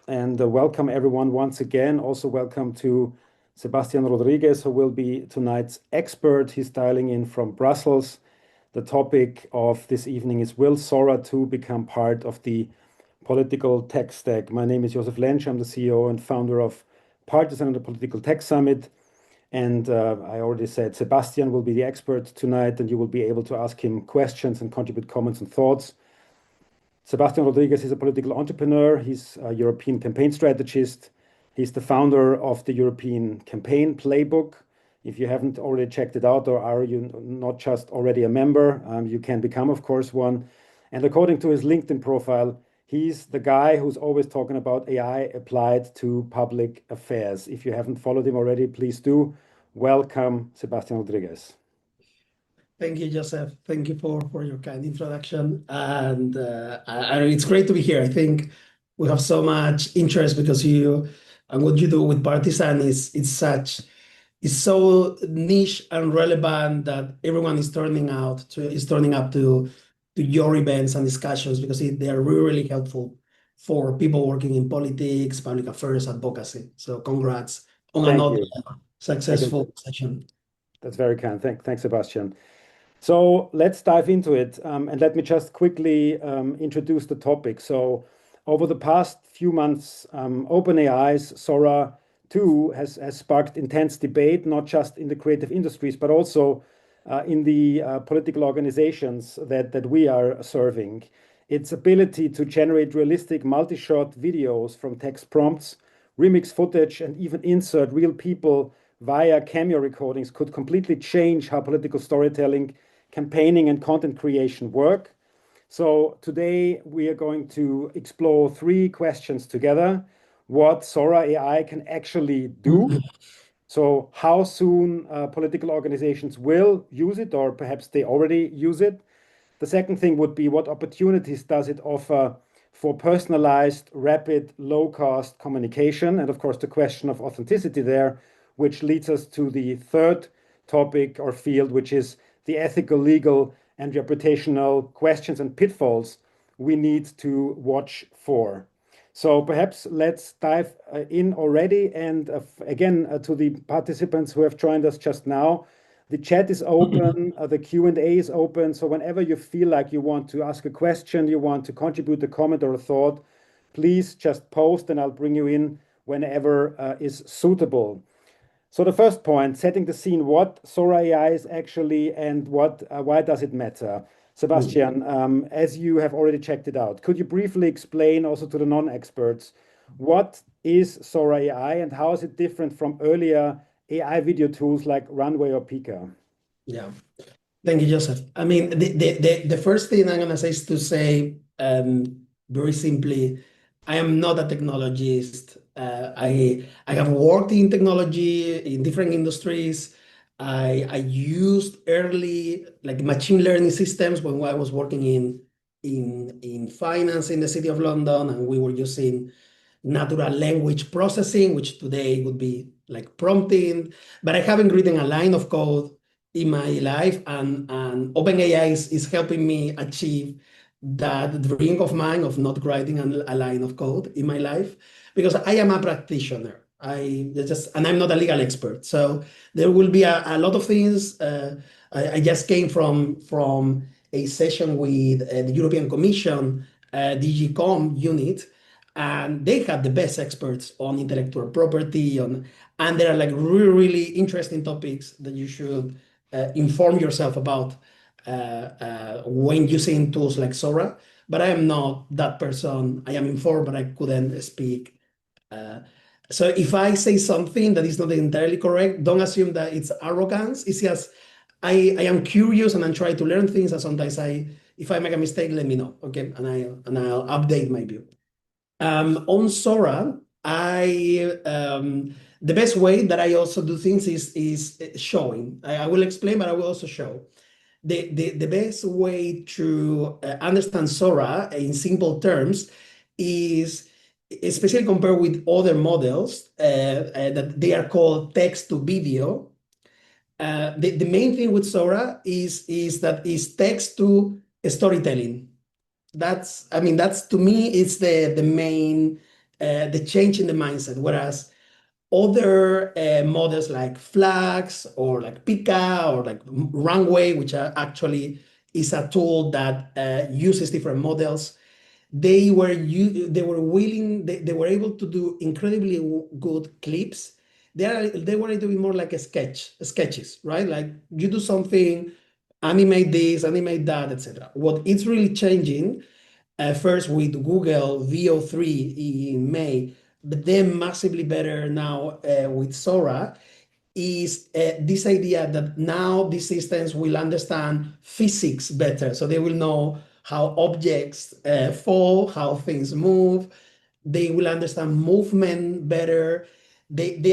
and welcome everyone once again. Also welcome to Sebastian Rodriguez, who will be tonight's expert. He's dialing in from Brussels. The topic of this evening is, will Sora 2 become part of the political tech stack? My name is Josef Lensch. I'm the CEO and founder of Partisan and the Political Tech Summit. And I already said Sebastian will be the expert tonight, and you will be able to ask him questions and contribute comments and thoughts. Sebastian Rodriguez is a political entrepreneur. He's a European campaign strategist. He's the founder of the European Campaign Playbook. If you haven't already checked it out, or are you not just already a member, you can become, of course, one. And according to his LinkedIn profile, he's the guy who's always talking about AI applied to public affairs. If you haven't followed him already, please do. Welcome, Sebastian Rodriguez. Thank you, Joseph. Thank you for your kind introduction. And it's great to be here. I think we have so much interest because you and what you do with Partisan is so niche and relevant that everyone is turning up to your events and discussions because they are really, really helpful for people working in politics, public affairs, advocacy. So congrats on another successful session. That's very kind. Thanks, Sebastian. So let's dive into it. And let me just quickly introduce the topic. So over the past few months, OpenAI's Sora 2 has sparked intense debate, not just in the creative industries, but also in the political organizations that we are serving. Its ability to generate realistic multi-shot videos from text prompts, remix footage, and even insert real people via cameo recordings could completely change how political storytelling, campaigning, and content creation work. So today we are going to explore three questions together. What Sora AI can actually do. So how soon political organizations will use it, or perhaps they already use it. The second thing would be, what opportunities does it offer for personalized, rapid, low-cost communication? And of course, the question of authenticity there, which leads us to the third topic or field, which is the ethical, legal, and reputational questions and pitfalls we need to watch for. So perhaps let's dive in already. And again, to the participants who have joined us just now, the chat is open, the Q&A is open. So whenever you feel like you want to ask a question, you want to contribute a comment or a thought, please just post and I'll bring you in whenever is suitable. So the first point, setting the scene, what Sora AI is actually and why does it matter? Sebastian, as you have already checked it out, could you briefly explain also to the non-experts, what is Sora AI and how is it different from earlier AI video tools like Runway or Pika? Yeah, thank you, Joseph. I mean, the first thing I'm going to say is to say very simply, I am not a technologist. I have worked in technology in different industries. I used early like machine learning systems when I was working in finance in the City of London, and we were using natural language processing, which today would be like prompting. But I haven't written a line of code in my life, and OpenAI is helping me achieve that dream of mine of not writing a line of code in my life, because I am a practitioner. And I'm not a legal expert. So there will be a lot of things. I just came from a session with the European Commission, DG Com unit, and they have the best experts on intellectual property, and there are like really, really interesting topics that you should inform yourself about when using tools like Sora. But I am not that person. I am informed, but I couldn't speak. So if I say something that is not entirely correct, don't assume that it's arrogance. It's just I am curious and I'm trying to learn things. And sometimes if I make a mistake, let me know, okay? And I'll update my view. On Sora, the best way that I also do things is showing. I will explain, but I will also show. The best way to understand Sora in simple terms is, especially compared with other models that they are called text to video. The main thing with Sora is that it's text to storytelling. That's to me, it's the main the change in the mindset. Whereas other models like Flags or like Pika or like Runway, which are actually is a tool that uses different models, they were willing, they were able to do incredibly good clips. They wanted to be more like a sketches, right? Like you do something, animate this, animate that, etc. What it's really changing, first with Google VO3 in May, but then massively better now with Sora, is this idea that now these systems will understand physics better. So they will know how objects fall, how things move. They will understand movement better. They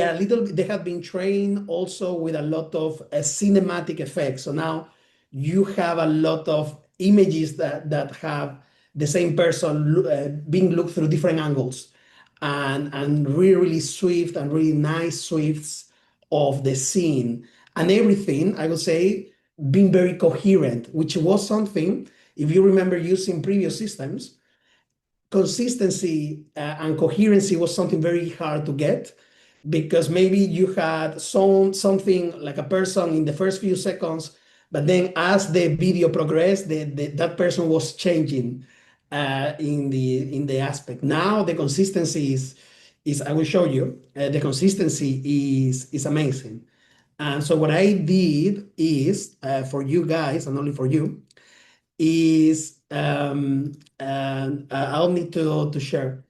have been trained also with a lot of cinematic effects. So now you have a lot of images that have the same person being looked through different angles, and really, really swift and really nice swifts of the scene, and everything, I would say, being very coherent, which was something, if you remember using previous systems, consistency and coherency was something very hard to get, because maybe you had something like a person in the first few seconds, but then as the video progressed, that person was changing in the aspect. Now the consistency is I will show you. The consistency is amazing. And so what I did is for you guys, and only for you, is I'll need to share.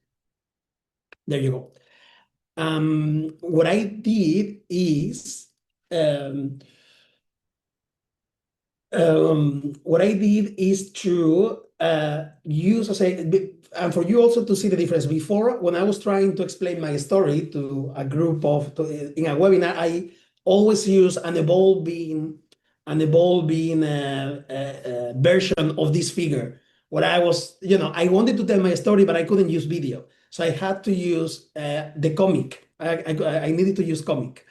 There you go. What I did is um, to use, as and for you also to see the difference. Before, when I was trying to explain my story to a group in a webinar, I always use an evolving version of this figure. What I was, I wanted to tell my story, but I couldn't use video, so I had to use the comic. I needed to use comic.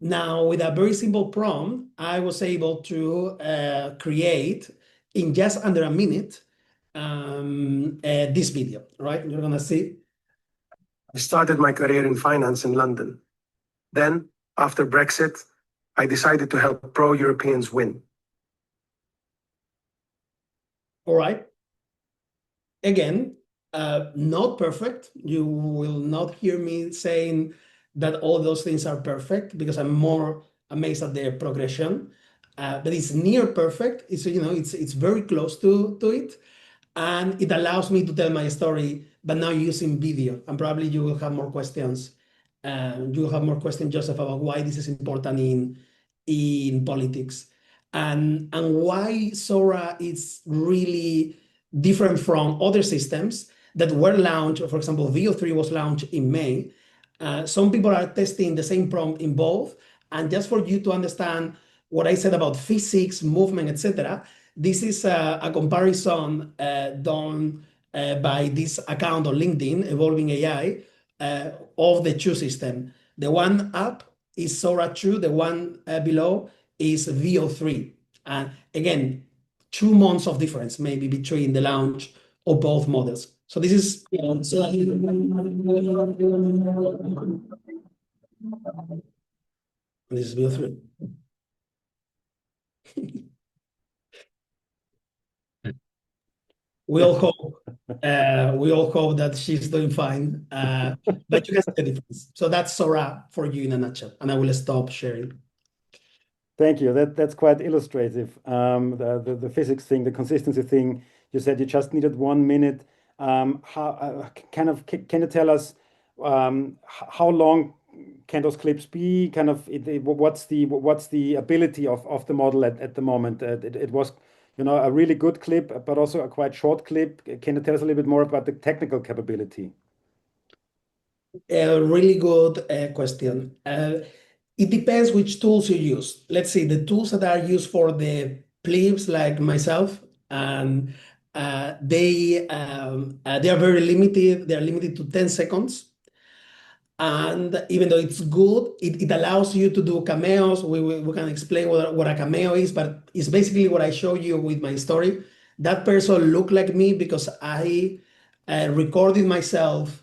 Now, with a very simple prompt, I was able to create in just under a minute this video, right? You're gonna see. I started my career in finance in London. Then, after Brexit, I decided to help pro-Europeans win. All right. Again, not perfect. You will not hear me saying that all those things are perfect, because I'm more amazed at their progression. But it's near perfect. It's very close to it, and it allows me to tell my story, but now using video. And probably you will have more questions. You will have more questions, Joseph, about why this is important in politics, and why Sora is really different from other systems that were launched. For example, VO3 was launched in May. Some people are testing the same prompt in both. And just for you to understand what I said about physics, movement, etc., this is a comparison done by this account on LinkedIn, Evolving AI, of the two system. The one up is Sora 2, the one below is VO3. And again, 2 months of difference maybe between the launch of both models. So this is this is VO3. We all hope that she's doing fine, but you can see the difference. So that's Sora for you in a nutshell, and I will stop sharing. Thank you. That's quite illustrative. The physics thing, the consistency thing. You said you just needed 1 minute. Can you tell us how long can those clips be? What's the ability of the model at the moment? It was, a really good clip, but also a quite short clip. Can you tell us a little bit more about the technical capability? A really good question. It depends which tools you use. Let's see, the tools that are used for the plebs like myself, and they are very limited. They are limited to 10 seconds. And even though it's good, it allows you to do cameos. We can explain what a cameo is, but it's basically what I show you with my story. That person looked like me because I recorded myself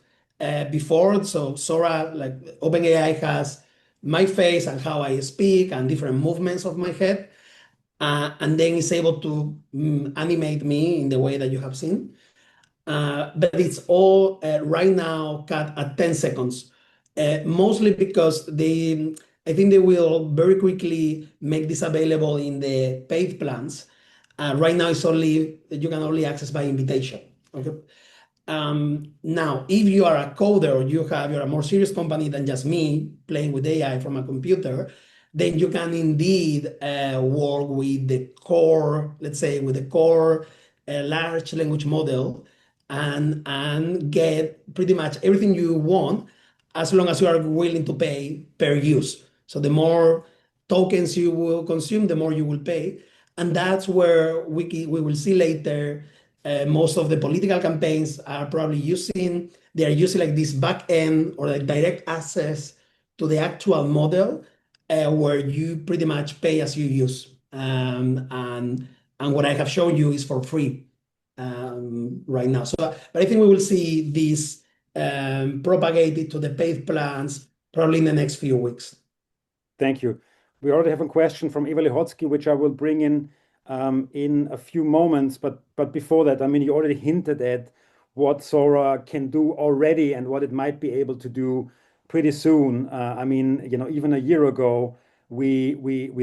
before. So Sora, like OpenAI, has my face and how I speak and different movements of my head, and then it's able to animate me in the way that you have seen. But it's all right now cut at 10 seconds, mostly because I think they will very quickly make this available in the paid plans. Right now, you can only access by invitation. Okay. Now, if you are a coder or you're a more serious company than just me playing with AI from a computer, then you can indeed work with the core, let's say, with the core large language model and get pretty much everything you want as long as you are willing to pay per use. So the more tokens you will consume, the more you will pay. And that's where we will see later most of the political campaigns are probably they are using like this back end or like direct access to the actual model where you pretty much pay as you use. And what I have shown you is for free right now. So, but I think we will see this propagated to the paid plans probably in the next few weeks. Thank you. We already have a question from Eva Lihotsky, which I will bring in a few moments. But before that, I mean, you already hinted at what Sora can do already and what it might be able to do pretty soon. I mean, even a year ago, we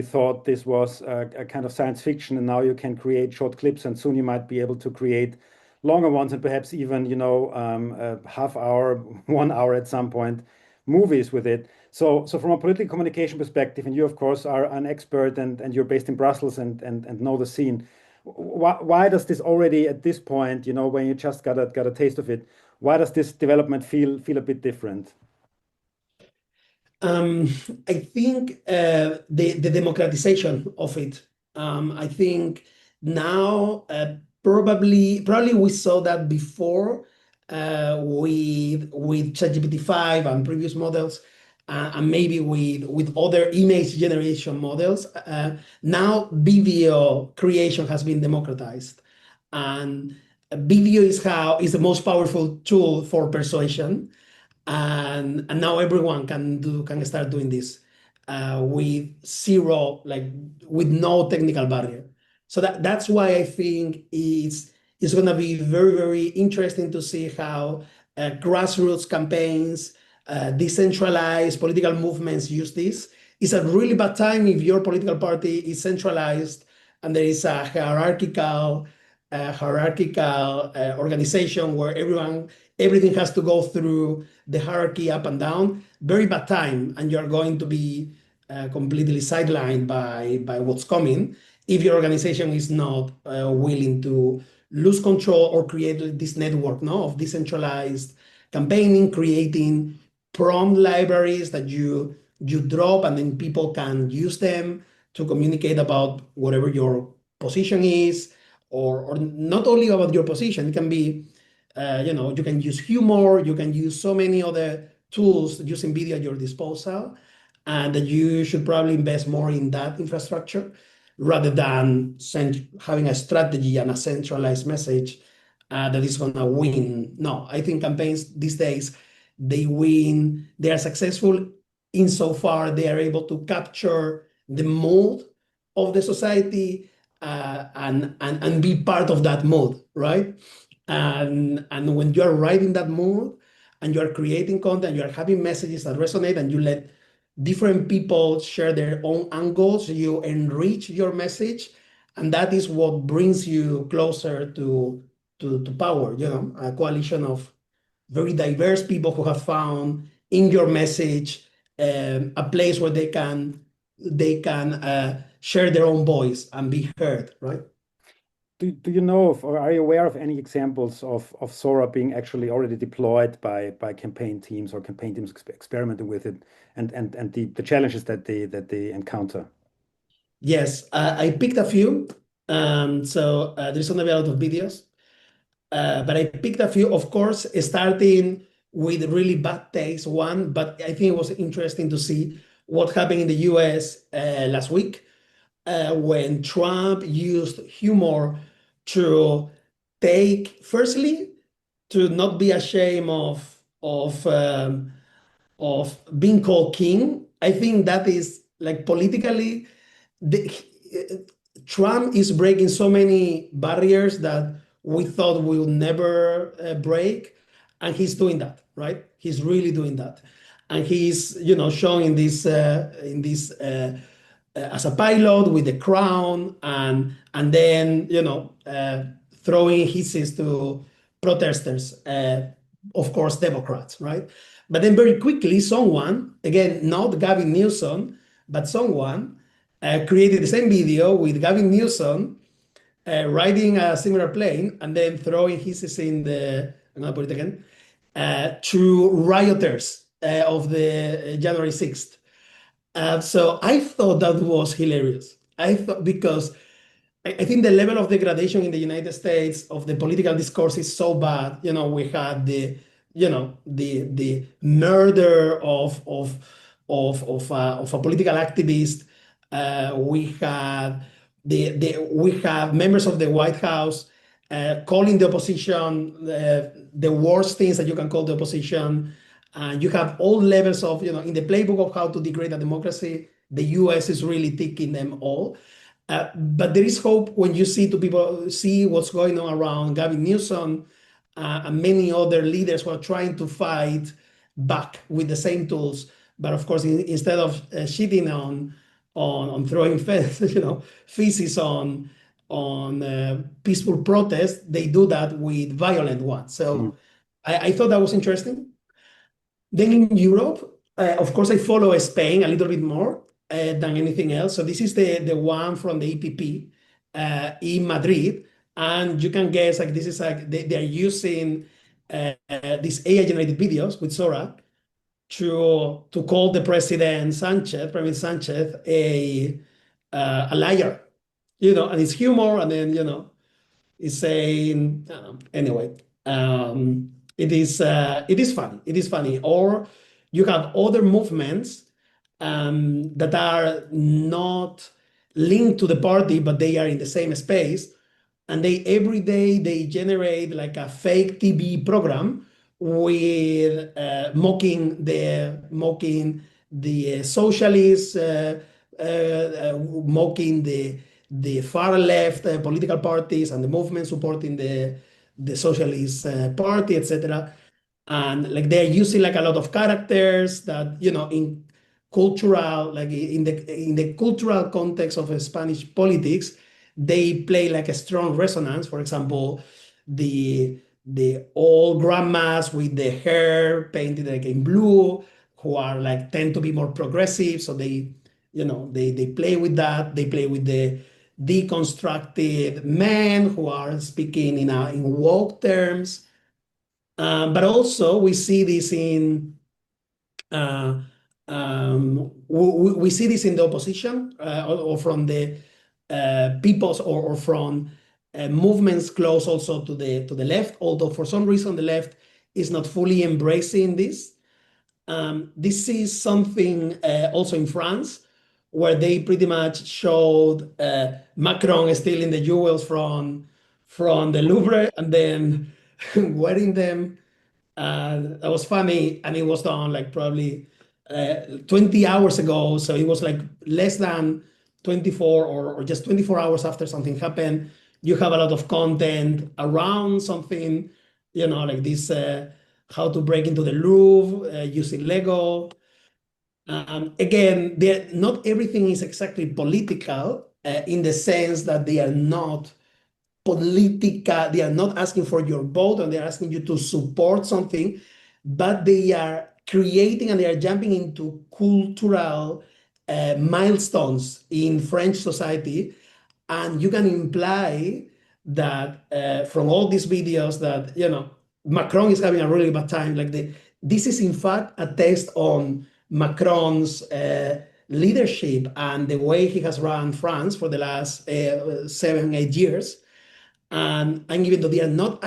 thought this was a kind of science fiction, and now you can create short clips, and soon you might be able to create longer ones, and perhaps even a half hour, 1 hour at some point, movies with it. So from a political communication perspective, and you of course are an expert, and you're based in Brussels and know the scene. Why does this already at this point, when you just got a taste of it, why does this development feel a bit different? I think the democratization of it. I think now probably we saw that before with ChatGPT 5 and previous models, and maybe with other image generation models. Now video creation has been democratized, and video is the most powerful tool for persuasion. And now everyone can start doing this with zero, like with no technical barrier. So that's why I think it's going to be very, very interesting to see how grassroots campaigns, decentralized political movements use this. It's a really bad time if your political party is centralized and there is a hierarchical organization where everything has to go through the hierarchy up and down. Very bad time, and you're going to be completely sidelined by what's coming if your organization is not willing to lose control or create this network of decentralized campaigning, creating prompt libraries that you drop, and then people can use them to communicate about whatever your position is, or not only about your position. It can be you can use humor, you can use so many other tools using video at your disposal, and that you should probably invest more in that infrastructure rather than having a strategy and a centralized message that is going to win. No, I think campaigns these days, they win. They are successful insofar they are able to capture the mood of the society and be part of that mood, right? And when you are riding that mood and you are creating content, you are having messages that resonate, and you let different people share their own angles, you enrich your message, and that is what brings you closer to power. A coalition of very diverse people who have found in your message a place where they can share their own voice and be heard, right? Do you know of, or are you aware of any examples of Sora being actually already deployed by campaign teams or campaign teams experimenting with it, and the challenges that they encounter? Yes, I picked a few. So there's going to be a lot of videos, but I picked a few, of course, starting with really bad taste one. But I think it was interesting to see what happened in the US last week when Trump used humor to firstly, to not be ashamed of of um, of being called king. I think that is like politically, the, Trump is breaking so many barriers that we thought we would never break, and he's doing that, right? He's really doing that, and he's showing in this as a pilot with the crown, and then throwing hisses to protesters, of course Democrats, right? But then very quickly, someone, again, not Gavin Newsom, but someone created the same video with Gavin Newsom riding a similar plane and then throwing hisses in the, I'm gonna put it again, to rioters of the January 6th. So I thought that was hilarious. I thought because I think the level of degradation in the United States of the political discourse is so bad. We had the murder of a political activist. We had we have members of the White House calling the opposition the worst things that you can call the opposition. You have all levels of, in the playbook of how to degrade a democracy, the US is really ticking them all. But there is hope when you see what's going on around Gavin Newsom and many other leaders who are trying to fight back with the same tools. But of course, instead of shitting on throwing feces on peaceful protest, they do that with violent ones. So I thought that was interesting. Then in Europe, of course, I follow Spain a little bit more than anything else. So this is the one from the EPP in Madrid. And you can guess, like, this is like they're using these AI-generated videos with Sora to call the president Sanchez, Premier Sanchez, a liar, and it's humor, and then it's saying anyway. It is funny. It is funny. Or you have other movements that are not linked to the party, but they are in the same space, and every day they generate like a fake TV program with mocking the socialists, mocking the far left political parties and the movement supporting the socialist party, etc. And like they're using like a lot of characters that in cultural, like in the cultural context of Spanish politics, they play like a strong resonance. For example, the old grandmas with the hair painted like in blue, who are like tend to be more progressive, so they play with that. They play with the deconstructed men who are speaking in woke terms. But also we see this in we see this in the opposition or from the peoples or from movements close also to the left. Although for some reason the left is not fully embracing this. This is something also in France, where they pretty much showed Macron stealing the jewels from the Louvre and then wearing them. That was funny, and it was done like probably 20 hours ago. So it was like less than 24 or just 24 hours after something happened. You have a lot of content around something, like this how to break into the Louvre using Lego. Again, not everything is exactly political in the sense that they are not political. They are not asking for your vote, and they're asking you to support something, but they are creating and they are jumping into cultural milestones in French society. And you can imply that from all these videos that Macron is having a really bad time. Like this is in fact a test on Macron's leadership and the way he has run France for the last 7-8 years. And even though they are not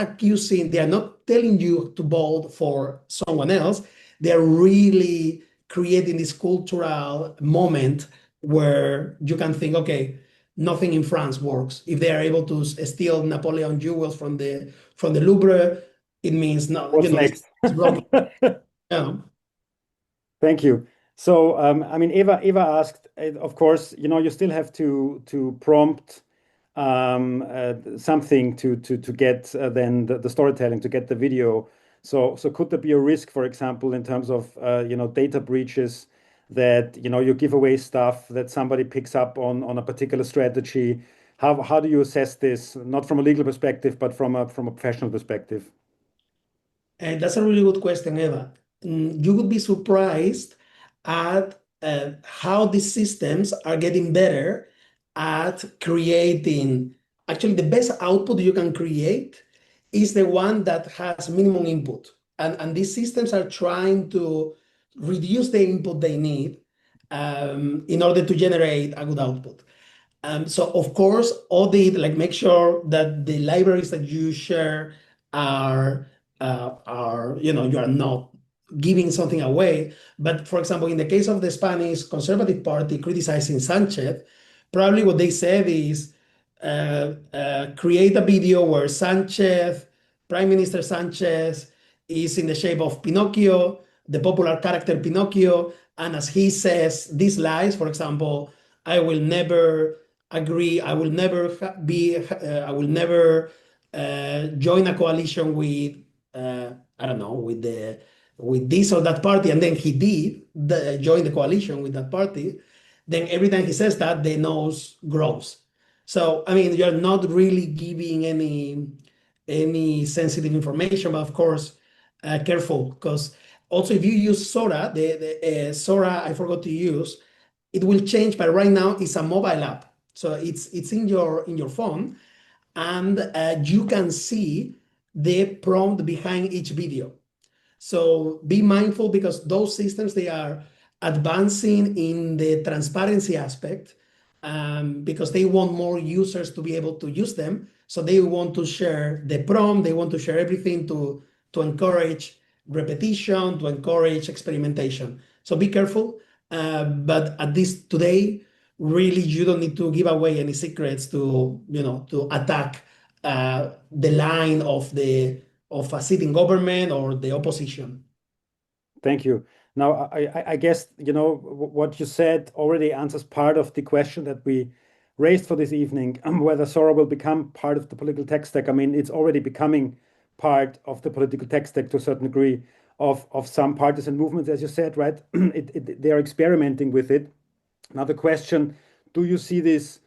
telling you to vote for someone else, they are really creating this cultural moment where you can think, okay, nothing in France works. If they are able to steal Napoleon jewels from the Louvre, it means no. What's next? It's broken. Yeah. Thank you. So, I mean, Eva asked, of course, you still have to prompt something to get then the storytelling to get the video. So could there be a risk, for example, in terms of data breaches that you give away stuff that somebody picks up on a particular strategy? How do you assess this, not from a legal perspective, but from a professional perspective? And that's a really good question, Eva. You would be surprised at how these systems are getting better at creating. Actually, the best output you can create is the one that has minimum input. And these systems are trying to reduce the input they need in order to generate a good output. So of course, audit, like make sure that the libraries that you share are you are not giving something away. But for example, in the case of the Spanish Conservative Party criticizing Sanchez, probably what they said is create a video where Sanchez, Prime Minister Sanchez, is in the shape of Pinocchio, the popular character Pinocchio, and as he says these lies, for example, I will never agree. I will never I will never join a coalition with I don't know with this or that party, and then he did join the coalition with that party. Then every time he says that, the nose grows. So I mean, you're not really giving any sensitive information, but of course, careful because also if you use Sora, the Sora I forgot to use, it will change, but right now it's a mobile app. So it's in your phone, and you can see the prompt behind each video. So be mindful because those systems they are advancing in the transparency aspect because they want more users to be able to use them. So they want to share the prompt, they want to share everything to encourage repetition, to encourage experimentation. So be careful. But at this today, really, you don't need to give away any secrets to attack the line of a sitting government or the opposition. Thank you. Now, I guess, what you said already answers part of the question that we raised for this evening, whether Sora will become part of the political tech stack. I mean, it's already becoming part of the political tech stack to a certain degree of some parties and movements, as you said, right? They are experimenting with it. Now, the question, do you see this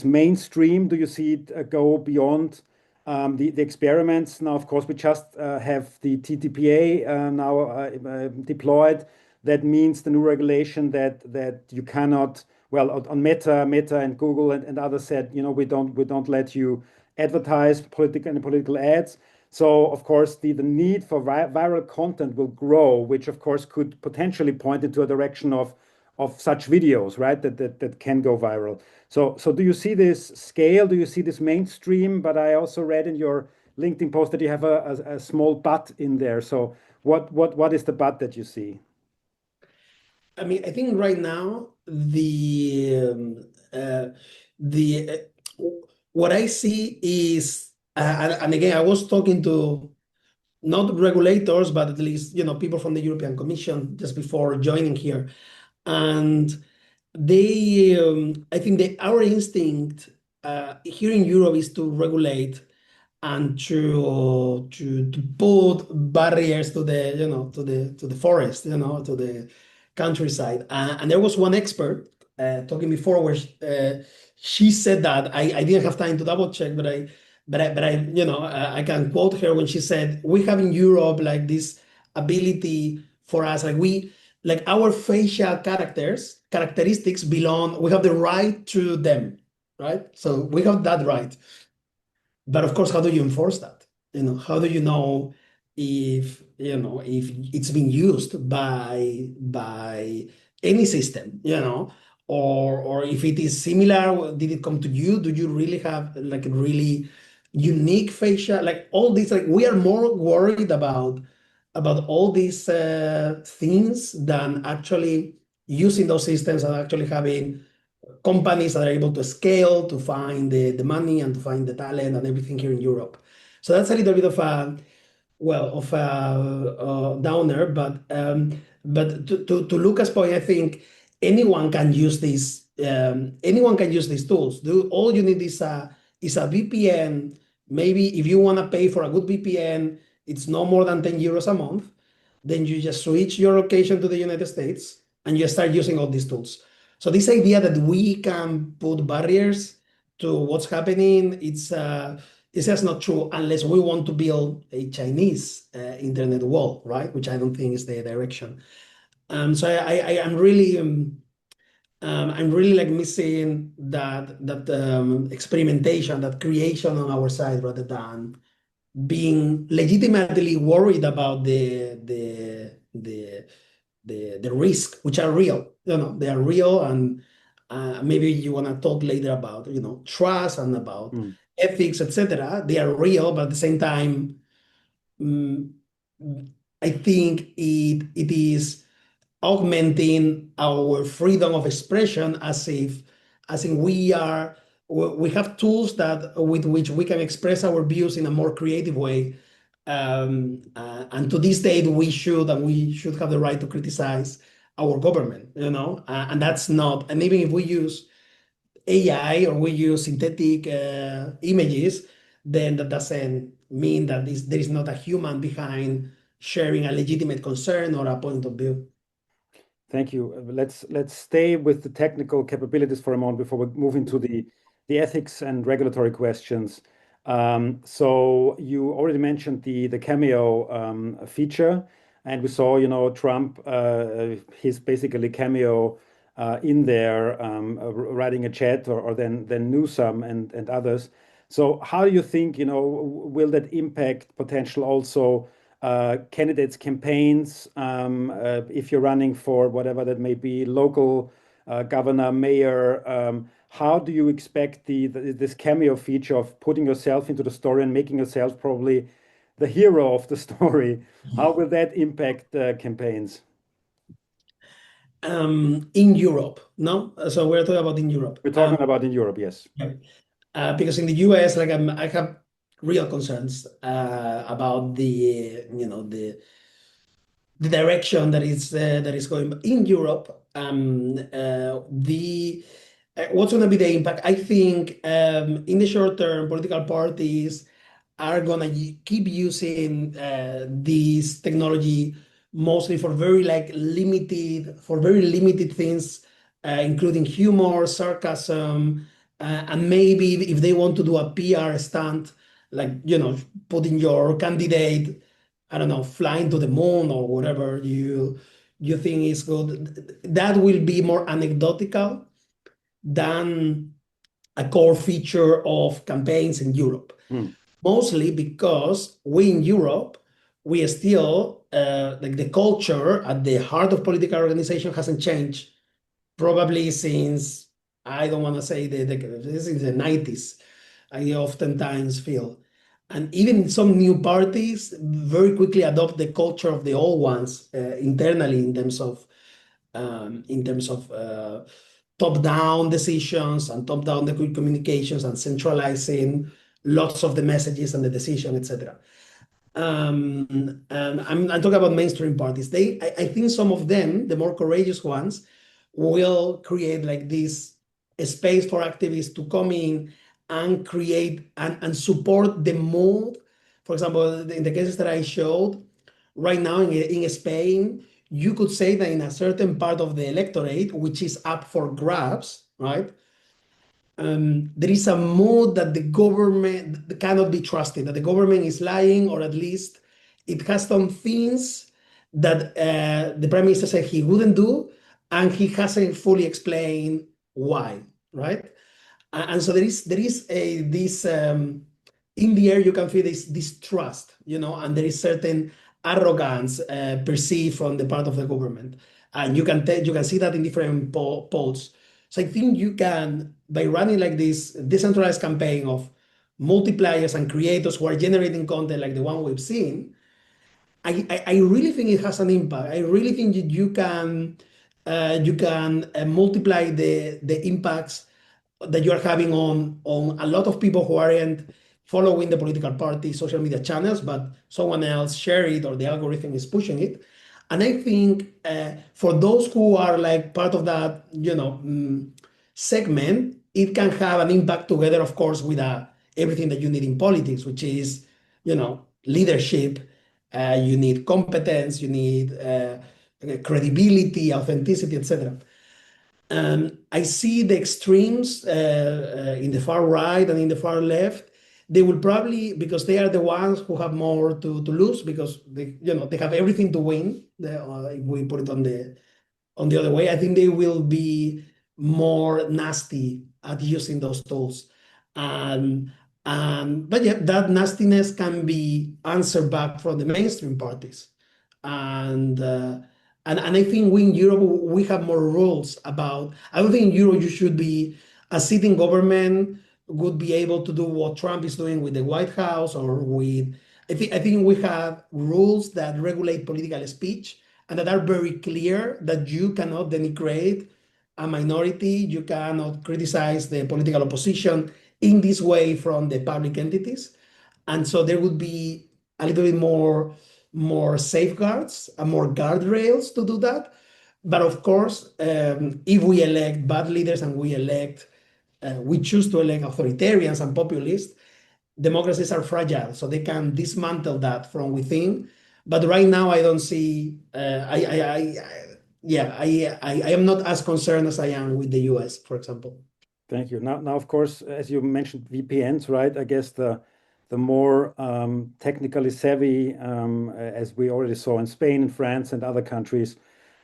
mainstream? Do you see it go beyond the experiments? Now, of course, we just have the TTPA now deployed. That means the new regulation that you cannot, well, on Meta and Google and others said, we don't let you advertise political ads. So, of course, the need for viral content will grow, which, of course, could potentially point into a direction of such videos, right? That can go viral. So do you see this scale? Do you see this mainstream? But I also read in your LinkedIn post that you have a small but in there. So what is the but that you see? I mean, I think right now the what I see is, and again, I was talking to not regulators, but at least people from the European Commission just before joining here, and they, I think our instinct here in Europe is to regulate and to put barriers to the to the forest, to the countryside. And there was one expert talking before where she said that I didn't have time to double check, but I can quote her when she said we have in Europe like this ability for us, like our facial characteristics belong, we have the right to them, right? So we have that right. But of course, how do you enforce that? How do you know if it's been used by any system, or if it is similar, did it come to you? Do you really have like a really unique facial, like all these, like we are more worried about all these things than actually using those systems and actually having companies that are able to scale, to find the money and to find the talent and everything here in Europe. So that's a little bit of well, of a downer, but to Lucas' point, I think anyone can use this. Anyone can use these tools. All you need is a VPN. Maybe if you want to pay for a good VPN, it's no more than 10 euros a month. Then you just switch your location to the United States and you start using all these tools. So this idea that we can put barriers to what's happening, it's just not true unless we want to build a Chinese internet wall, right? Which I don't think is the direction. So I'm really like missing that experimentation, that creation on our side, rather than being legitimately worried about the risk, which are real. They are real, and maybe you want to talk later about trust and about ethics, etc. They are real, but at the same time, mm, I think it is augmenting our freedom of expression as in we have tools that with which we can express our views in a more creative way. And to this date, we should have the right to criticize our government, and that's not. And even if we use AI or we use synthetic images, then that doesn't mean that there is not a human behind sharing a legitimate concern or a point of view. Thank you. Let's stay with the technical capabilities for a moment before we move into the ethics and regulatory questions. So you already mentioned the cameo feature, and we saw, Trump, his basically cameo in there, writing a chat, or then Newsom and others. So how do you think, will that impact potential also candidates' campaigns, if you're running for whatever that may be, local governor, mayor? How do you expect this cameo feature of putting yourself into the story and making yourself probably the hero of the story? How will that impact campaigns? In Europe, no? So we're talking about in Europe. We're talking about in Europe, yes. Yeah. Because in the US, like I have real concerns about the direction that is going in Europe. What's going to be the impact? I think in the short term, political parties are going to keep using this technology mostly for very limited things, including humor, sarcasm, and maybe if they want to do a PR stunt, like putting your candidate, I don't know, flying to the moon or whatever you think is good, that will be more anecdotal than a core feature of campaigns in Europe. Mostly because we in Europe, we are still, like the culture at the heart of political organization hasn't changed probably since, I don't want to say since the 90s, I oftentimes feel. And even some new parties very quickly adopt the culture of the old ones internally in terms of top-down decisions and top-down communications and centralizing lots of the messages and the decision, etc. And I'm talking about mainstream parties. I think some of them, the more courageous ones, will create like this space for activists to come in and create and support the mood. For example, in the cases that I showed, right now in Spain, you could say that in a certain part of the electorate, which is up for grabs, right? There is a mood that the government cannot be trusted, that the government is lying, or at least it has some things that the prime minister said he wouldn't do, and he hasn't fully explained why, right? And so there is this in the air you can feel this trust, and there is certain arrogance perceived from the part of the government, and you can see that in different polls. So I think you can, by running like this decentralized campaign of multipliers and creators who are generating content like the one we've seen, I really think it has an impact. I really think you can multiply the impacts that you are having on a lot of people who aren't following the political party social media channels, but someone else share it or the algorithm is pushing it. And I think for those who are like part of that, segment, it can have an impact together, of course, with everything that you need in politics, which is, leadership. You need competence, you need credibility, authenticity, etc. I see the extremes in the far right and in the far left. They will probably, because they are the ones who have more to lose, because they have everything to win. If we put it on the other way, I think they will be more nasty at using those tools. But yeah, that nastiness can be answered back from the mainstream parties. And I think we in Europe, we have more rules about. I don't think in Europe you should be a sitting government would be able to do what Trump is doing with the White House or with. I think we have rules that regulate political speech and that are very clear that you cannot denigrate a minority, you cannot criticize the political opposition in this way from the public entities. And so there would be a little bit more safeguards and more guardrails to do that. But of course, if we elect bad leaders and we choose to elect authoritarians and populists, democracies are fragile, so they can dismantle that from within. But right now, I don't see. I am not as concerned as I am with the US, for example. Thank you. Now, of course, as you mentioned, VPNs, right? I guess the more technically savvy, as we already saw in Spain and France and other countries,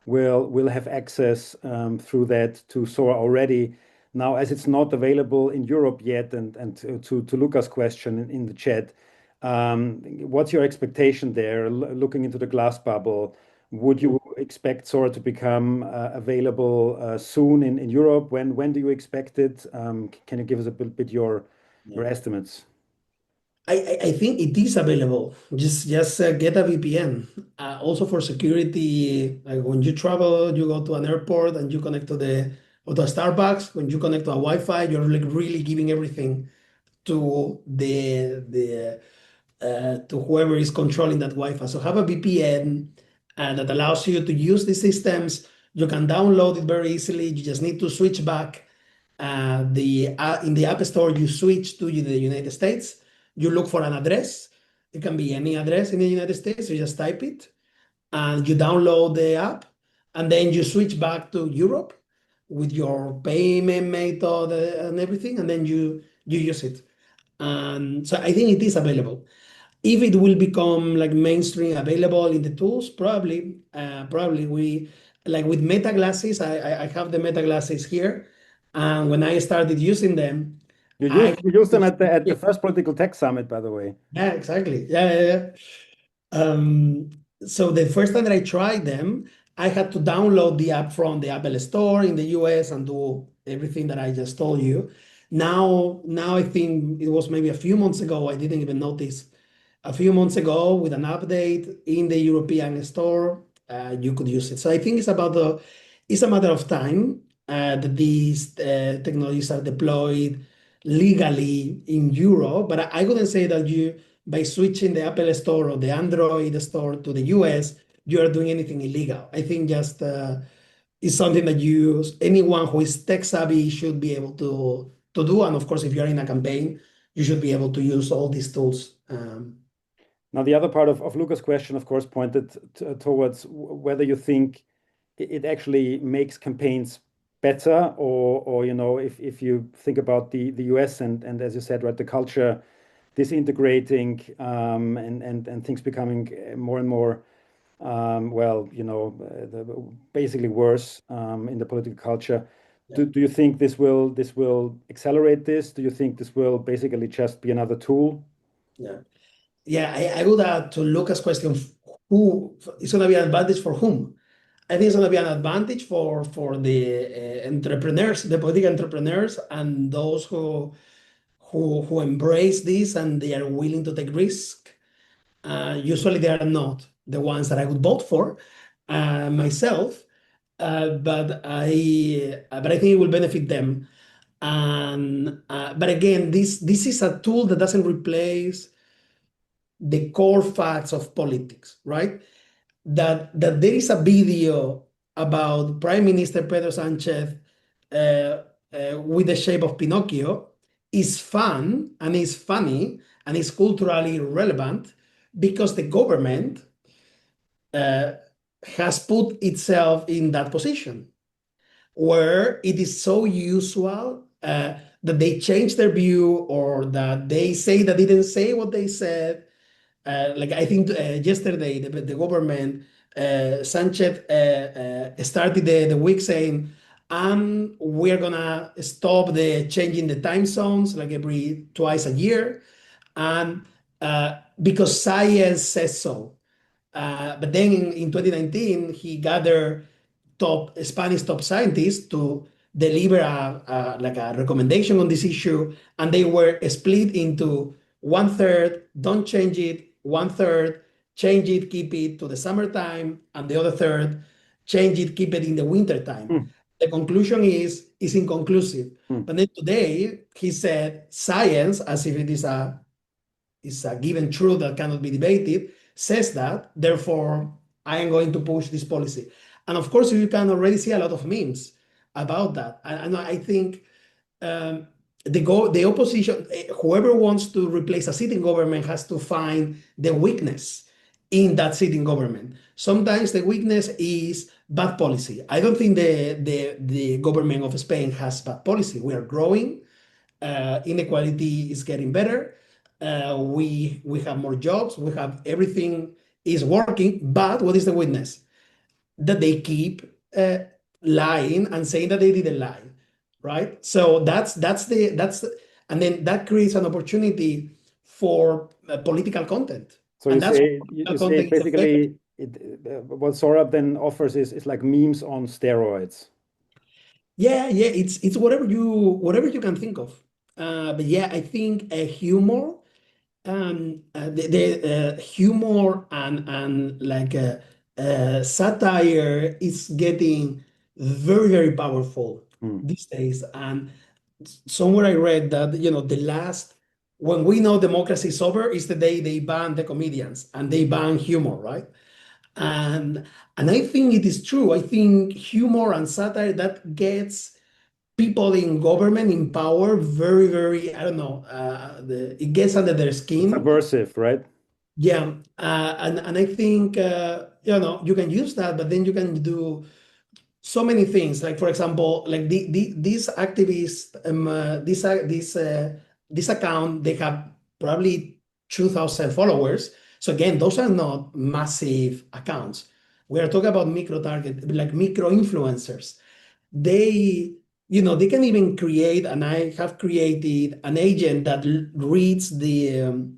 will have access through that to Sora already. Now, as it's not available in Europe yet, and to Luca's question in the chat, what's your expectation there? Looking into the glass bubble, would you expect Sora to become available soon in Europe? When do you expect it? Can you give us a bit your estimates? I think it is available. Just get a VPN. Also for security, like when you travel, you go to an airport and you connect to a Starbucks. When you connect to a Wi-Fi, you're like really giving everything to to whoever is controlling that Wi-Fi. So have a VPN that allows you to use the systems. You can download it very easily. You just need to switch back. In the App Store, you switch to the United States. You look for an address. It can be any address in the United States. You just type it and you download the app, and then you switch back to Europe with your payment method and everything, and then you use it. So I think it is available. If it will become like mainstream available in the tools, probably we like with Meta glasses. I have the Meta glasses here, and when I started using them, You used them at the first Political Tech Summit, by the way. yeah, exactly. Yeah. So the first time that I tried them, I had to download the app from the Apple Store in the US and do everything that I just told you. Now I think it was maybe a few months ago, I didn't even notice. A few months ago, with an update in the European store, you could use it. So I think it's a matter of time that these technologies are deployed legally in Europe. But I wouldn't say that by switching the Apple Store or the Android Store to the US, you are doing anything illegal. I think just it's something that anyone who is tech savvy should be able to do. And of course, if you're in a campaign, you should be able to use all these tools. Now, the other part of Luca's question, of course, pointed towards whether you think it actually makes campaigns better, or if you think about the US and as you said, right, the culture disintegrating and things becoming more and more basically worse in the political culture. Yeah. Do you think this will accelerate this? Do you think this will basically just be another tool? Yeah, I would add to Lucas' question, who is going to be an advantage for whom? I think it's going to be an advantage for the entrepreneurs, the political entrepreneurs, and those who embrace this and they are willing to take risk. Usually they are not the ones that I would vote for myself, but I think it will benefit them. And but again, this is a tool that doesn't replace the core facts of politics, right? That there is a video about Prime Minister Pedro Sanchez with the shape of Pinocchio is fun and is funny and is culturally relevant because the government uh, has put itself in that position where it is so usual that they change their view or that they say that didn't say what they said. Like I think yesterday, the government, Sanchez started the week saying, we're gonna stop the changing the time zones like every twice a year, and because science says so. But then in 2019, he gathered Spanish top scientists to deliver like a recommendation on this issue, and they were split into one third, don't change it, one third, change it, keep it to the summertime, and the other third, change it, keep it in the wintertime. Mm. The conclusion is inconclusive. Mm. But then today he said science, as if it is a given truth that cannot be debated, says that, therefore, I am going to push this policy. And of course, you can already see a lot of memes about that. And I think the opposition, whoever wants to replace a sitting government has to find the weakness in that sitting government. Sometimes the weakness is bad policy. I don't think the government of Spain has bad policy. We are growing. Inequality is getting better. We have more jobs. We have everything is working. But what is the witness? That they keep lying and saying that they didn't lie, right? So and then that creates an opportunity for political content. So And you that's say what political you say content is effective. basically what Sora then offers is like memes on steroids. Yeah, it's whatever you can think of. But yeah, I think humor the humor and like satire is getting very, very powerful Mm. these days. And somewhere I read that, the last, when we know democracy is over, is the day they ban the comedians and they ban humor, right? And I think it is true. I think humor and satire that gets people in government in power very, very, I don't know, it gets under their skin. Subversive, right? Yeah, and I think you can use that, but then you can do so many things. Like for example, like these activists, this account, they have probably 2,000 followers. So again, those are not massive accounts. We are talking about micro target, like micro influencers. They can even create, and I have created an agent that reads the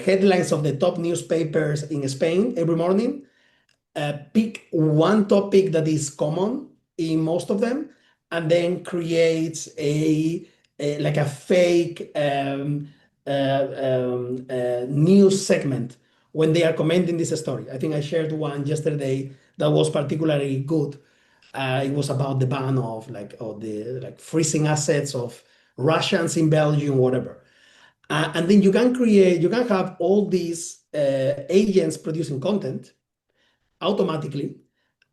headlines of the top newspapers in Spain every morning, pick one topic that is common in most of them, and then creates like a fake news segment when they are commenting this story. I think I shared one yesterday that was particularly good. It was about the ban of the like freezing assets of Russians in Belgium, whatever. And then you can have all these agents producing content automatically.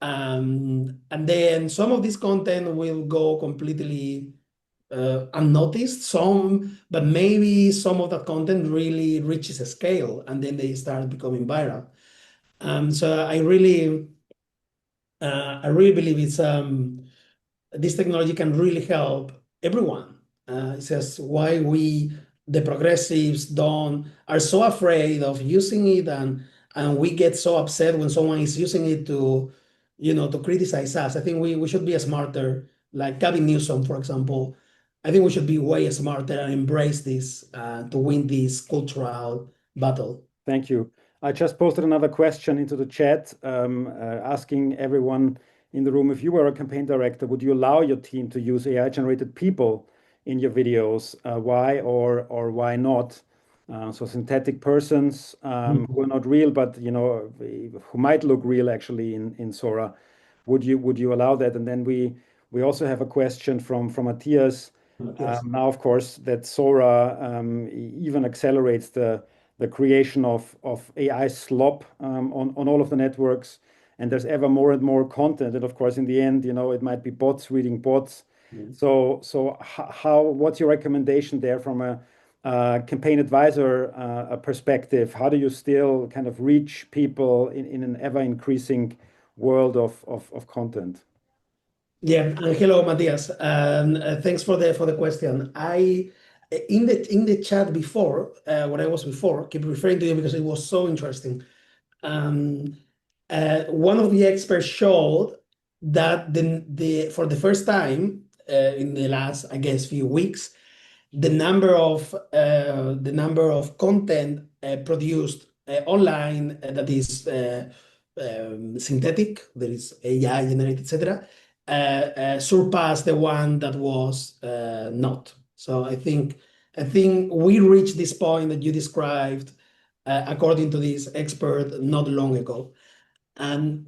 And then some of this content will go completely unnoticed, but maybe some of that content really reaches a scale and then they start becoming viral. So I really believe this technology can really help everyone. It's just why the progressives, are so afraid of using it, and we get so upset when someone is using it to criticize us. I think we should be smarter. Like Gavin Newsom, for example, I think we should be way smarter and embrace this to win this cultural battle. Thank you. I just posted another question into the chat, asking everyone in the room, if you were a campaign director, would you allow your team to use AI-generated people in your videos? Why or why not? So synthetic persons who are not real, but who might look real actually in Sora. Would you allow that? And then we We also have a question from Matthias. Yes. Now, of course, that Sora even accelerates the creation of AI slop on all of the networks, and there's ever more and more content. And of course, in the end, it might be bots reading bots. So what's your recommendation there from a campaign advisor perspective? How do you still kind of reach people in an ever increasing world of content? Yeah, hello, Matthias. Thanks for the question. I in the chat before, what I was before, keep referring to you because it was so interesting. One of the experts showed that for the first time in the last, I guess, few weeks, the number of content produced online that is synthetic, that is AI generated, etc., surpassed the one that was not. So I think we reached this point that you described, according to this expert, not long ago, and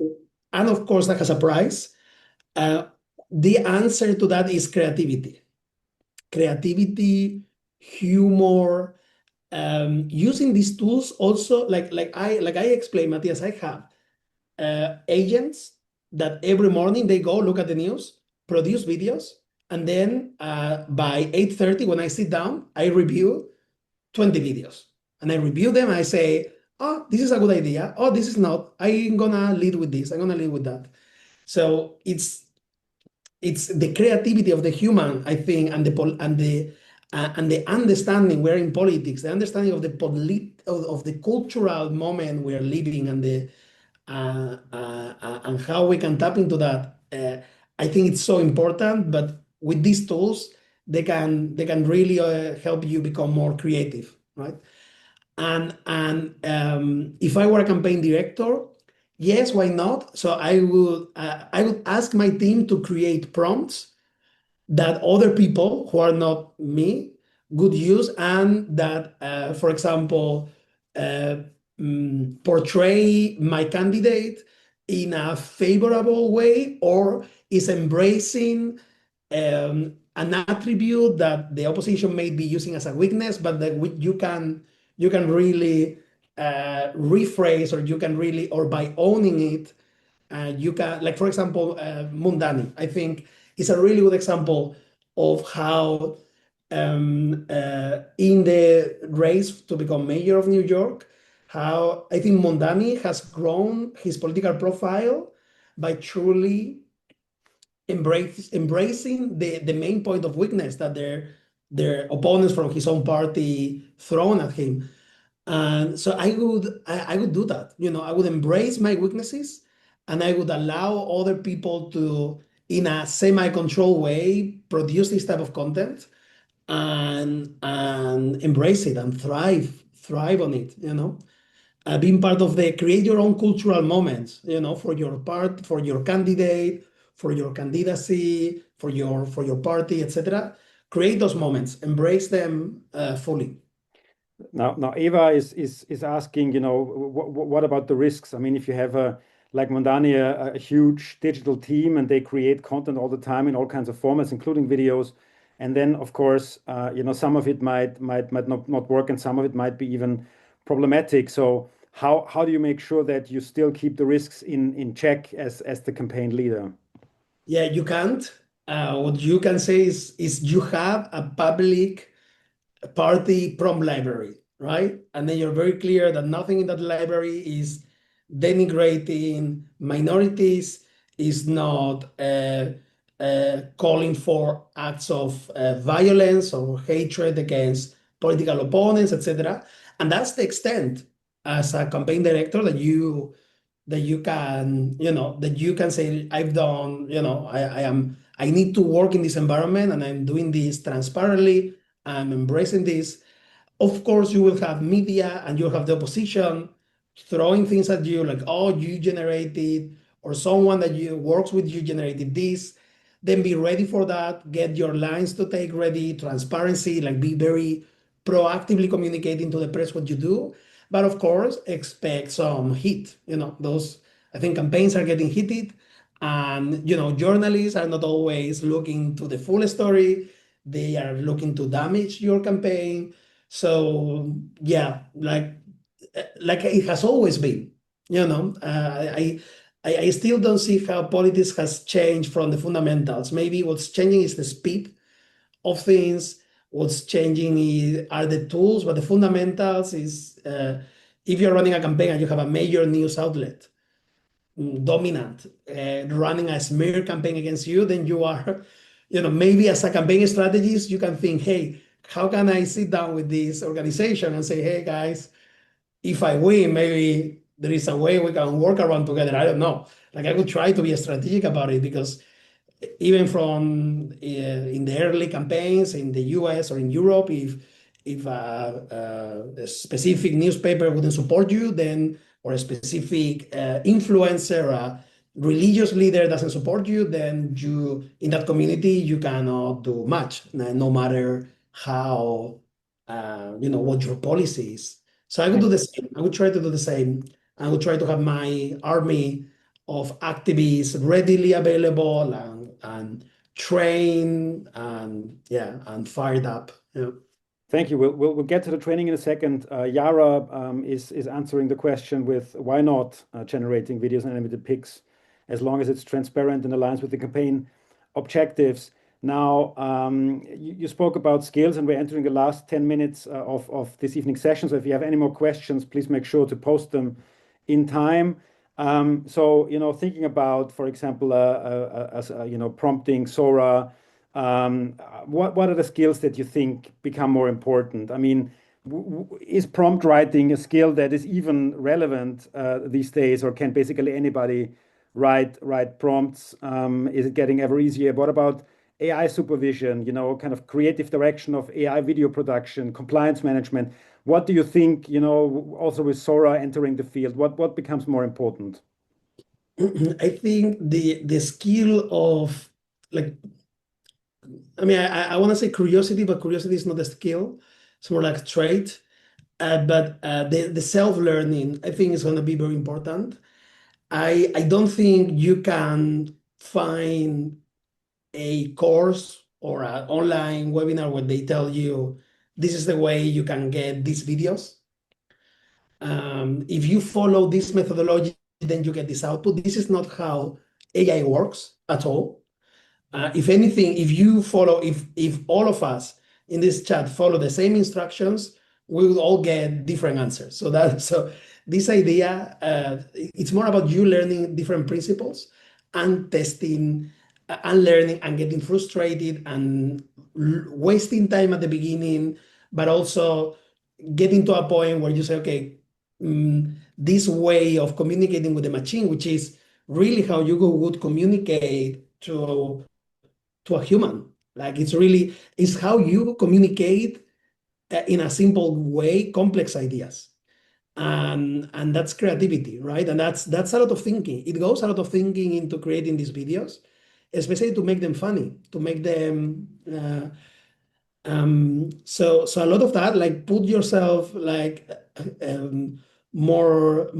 of course that has a price. The answer to that is creativity, humor, using these tools also, like I explained, Matthias, I have agents that every morning they go look at the news, produce videos, and then by 8:30 when I sit down, I review 20 videos. And I review them, I say, oh, this is a good idea. Oh, this is not. I'm gonna lead with this. I'm gonna lead with that. So it's the creativity of the human, I think, and the understanding we're in politics, the understanding of the cultural moment we're living, and how we can tap into that. I think it's so important. But with these tools, they can really help you become more creative, right? And if I were a campaign director, yes, why not? So I would ask my team to create prompts that other people who are not me would use, and that, for example, uh, portray my candidate in a favorable way, or is embracing an attribute that the opposition may be using as a weakness, but that you can really rephrase, or you can really, or by owning it, you can, like, for example, Mundani, I think, is a really good example of how in the race to become mayor of New York, how I think Mondani has grown his political profile by truly embracing the main point of weakness that their opponents from his own party thrown at him. And so I would do that. I would embrace my weaknesses, and I would allow other people to, in a semi-controlled way, produce this type of content, and embrace it and thrive on it. Being part of the create your own cultural moments. For your part, for your candidate, for your candidacy, for your party, etc. Create those moments, embrace them fully. Now Eva is asking, what about the risks? I mean, if you have like Mondani, a huge digital team, and they create content all the time in all kinds of formats, including videos, and then of course, some of it might not work, and some of it might be even problematic. So how do you make sure that you still keep the risks in check as the campaign leader? Yeah, you can't. What you can say is you have a public party prompt library, right? And then you're very clear that nothing in that library is denigrating minorities, is not calling for acts of violence or hatred against political opponents, etc. And that's the extent, as a campaign director, that you can say, I've done, I need to work in this environment, and I'm doing this transparently. I'm embracing this. Of course, you will have media, and you'll have the opposition throwing things at you like, oh, you generated, or someone that you works with you generated this. Then be ready for that. Get your lines to take ready. Transparency, like, be very proactively communicating to the press what you do. But of course, expect some heat. Those, I think, campaigns are getting heated, And journalists are not always looking to the full story. They are looking to damage your campaign. So yeah, like it has always been. I still don't see how politics has changed from the fundamentals. Maybe what's changing is the speed of things. What's changing are the tools, but the fundamentals is if you're running a campaign and you have a major news outlet dominant, running a smear campaign against you, then you are, maybe as a campaign strategist, you can think, hey, how can I sit down with this organization and say, hey guys, if I win, maybe there is a way we can work around together. I don't know. Like I would try to be strategic about it, because even from in the early campaigns in the US or in Europe, if a specific newspaper wouldn't support you, then or a specific influencer, a religious leader doesn't support you, then you in that community you cannot do much, no matter how what your policy is. So I would do the same. I would try to do the same. I would try to have my army of activists readily available and trained and and fired up. Yeah. Thank you. We'll get to the training in a second. Yara is answering the question with why not generating videos and animated pics as long as it's transparent and aligns with the campaign objectives. Now, you spoke about skills, and we're entering the last 10 minutes of this evening's session. So if you have any more questions, please make sure to post them in time. So, thinking about, for example, prompting Sora, what are the skills that you think become more important? I mean, is prompt writing a skill that is even relevant these days, or can basically anybody write prompts? Is it getting ever easier? What about AI supervision, kind of creative direction of AI video production, compliance management? What do you think, also with Sora entering the field, what becomes more important? I think the skill of like, I mean, I want to say curiosity, but curiosity is not a skill. It's more like a trait. But the self-learning, I think, is going to be very important. I don't think you can find a course or an online webinar where they tell you this is the way you can get these videos. If you follow this methodology, then you get this output. This is not how AI works at all. If anything, if all of us in this chat follow the same instructions, we will all get different answers. So this idea, it's more about you learning different principles and testing and learning and getting frustrated and wasting time at the beginning, but also getting to a point where you say, okay, this way of communicating with the machine, which is really how you would communicate to a human. Like it's how you communicate in a simple way, complex ideas. And that's creativity, right? And that's a lot of thinking. It goes a lot of thinking into creating these videos, especially to make them funny, to make them so a lot of that, like put yourself like more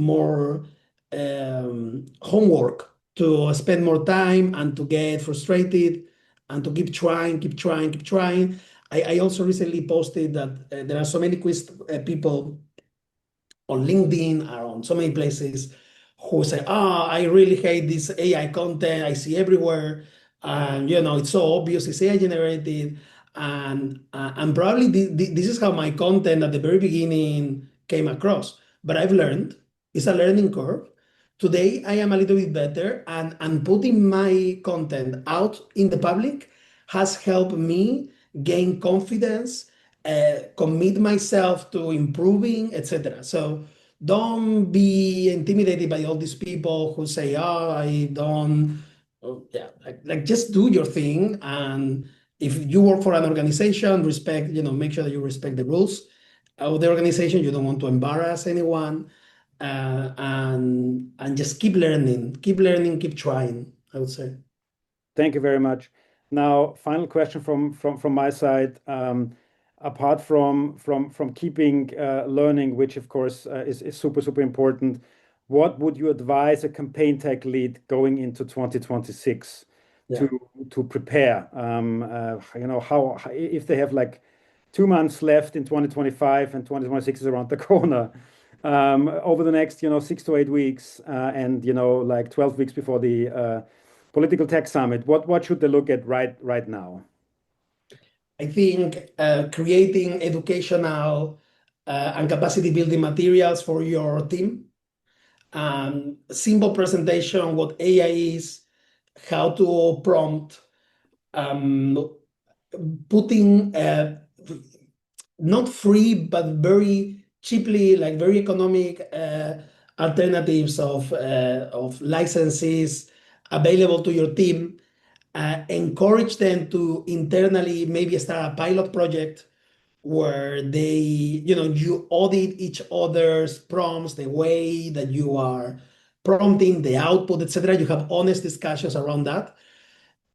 homework to spend more time and to get frustrated and to keep trying, keep trying, keep trying. I also recently posted that there are so many quiz people on LinkedIn or on so many places who say, I really hate this AI content I see everywhere. And, it's so obvious, it's AI generated. And probably this is how my content at the very beginning came across. But I've learned, it's a learning curve. Today, I am a little bit better, and putting my content out in the public has helped me gain confidence, commit myself to improving, etc. So don't be intimidated by all these people who say, I don't, like just do your thing. And if you work for an organization, make sure that you respect the rules of the organization. You don't want to embarrass anyone. And just keep learning, keep trying, I would say. Thank you very much. Now, final question from my side. Apart from keeping learning, which of course is super important, what would you advise a campaign tech lead going into 2026 Yeah. to prepare? How if they have like 2 months left in 2025 and 2026 is around the corner, over the next 6 to 8 weeks, and like 12 weeks before the political tech summit, what should they look at right now? I think creating educational and capacity building materials for your team. Simple presentation, what AI is, how to prompt, um, putting not free, but very cheaply, like very economic alternatives of licenses available to your team. Encourage them to internally maybe start a pilot project where you audit each other's prompts, the way that you are prompting, the output, etc. You have honest discussions around that.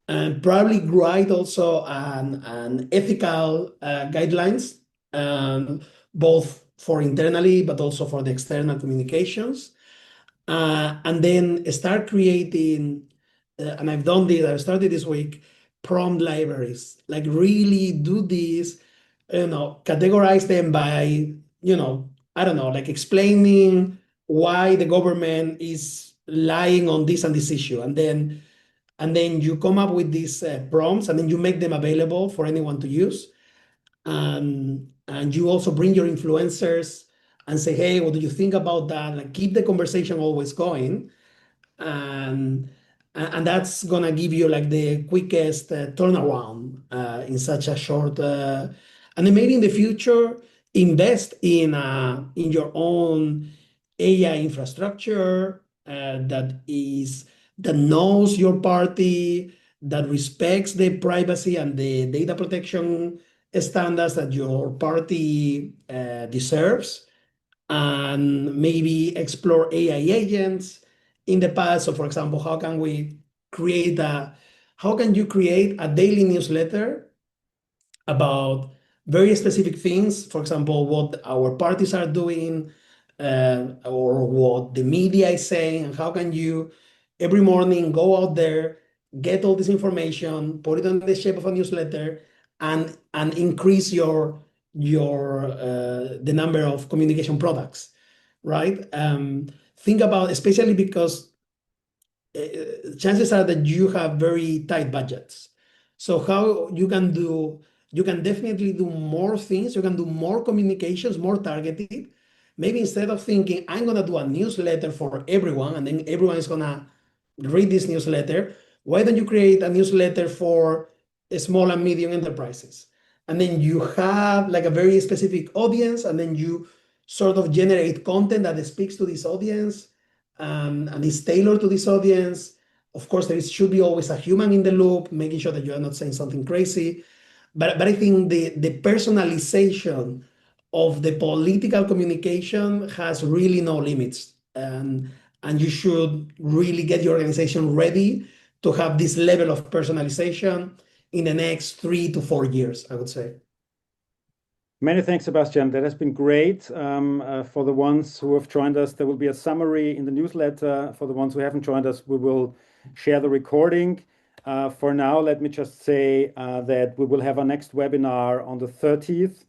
And probably write also an ethical guidelines, both for internally, but also for the external communications. And then start creating, and I've started this week, prompt libraries. Like really do this, categorize them by, I don't know, like explaining why the government is lying on this and this issue. And then you come up with these prompts, and then you make them available for anyone to use. And you also bring your influencers and say, hey, what do you think about that? Like keep the conversation always going. And that's gonna give you like the quickest turnaround in such a short. And then maybe in the future, invest in your own AI infrastructure that knows your party, that respects the privacy and the data protection standards that your party deserves, and maybe explore AI agents in the past. So, for example, how can you create a daily newsletter about very specific things? For example, what our parties are doing, or what the media is saying, and how can you every morning go out there, get all this information, put it on the shape of a newsletter, and increase the number of communication products, right? Think about, especially because chances are that you have very tight budgets. So how you can definitely do more things. You can do more communications, more targeted. Maybe instead of thinking, I'm going to do a newsletter for everyone, and then everyone is going to read this newsletter, why don't you create a newsletter for small and medium enterprises? And then you have like a very specific audience, and then you sort of generate content that speaks to this audience, and is tailored to this audience. Of course, should be always a human in the loop, making sure that you are not saying something crazy. But I think the personalization of the political communication has really no limits. And you should really get your organization ready to have this level of personalization in the next 3 to 4 years, I would say. Many thanks, Sebastian. That has been great. For the ones who have joined us, there will be a summary in the newsletter. For the ones who haven't joined us, we will share the recording. For now, let me just say that we will have our next webinar on the 30th.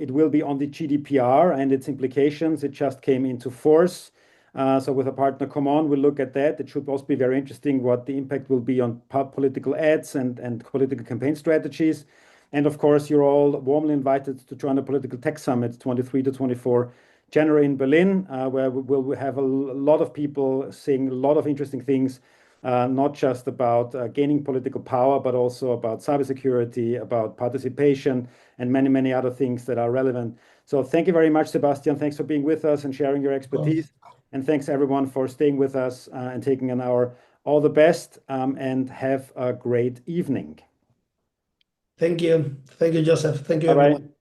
It will be on the GDPR and its implications. It just came into force. So with a partner, come on, we'll look at that. It should also be very interesting what the impact will be on political ads and political campaign strategies. And of course, you're all warmly invited to join the Political Tech Summit 23 to 24 January in Berlin, where we'll have a lot of people saying a lot of interesting things, not just about gaining political power, but also about cybersecurity, about participation, and many, many other things that are relevant. So thank you very much, Sebastian. Thanks for being with us and sharing your expertise. And thanks everyone for staying with us and taking an hour. All the best, and have a great evening. Thank you. Thank you, Joseph. Thank you, Bye-bye. everyone.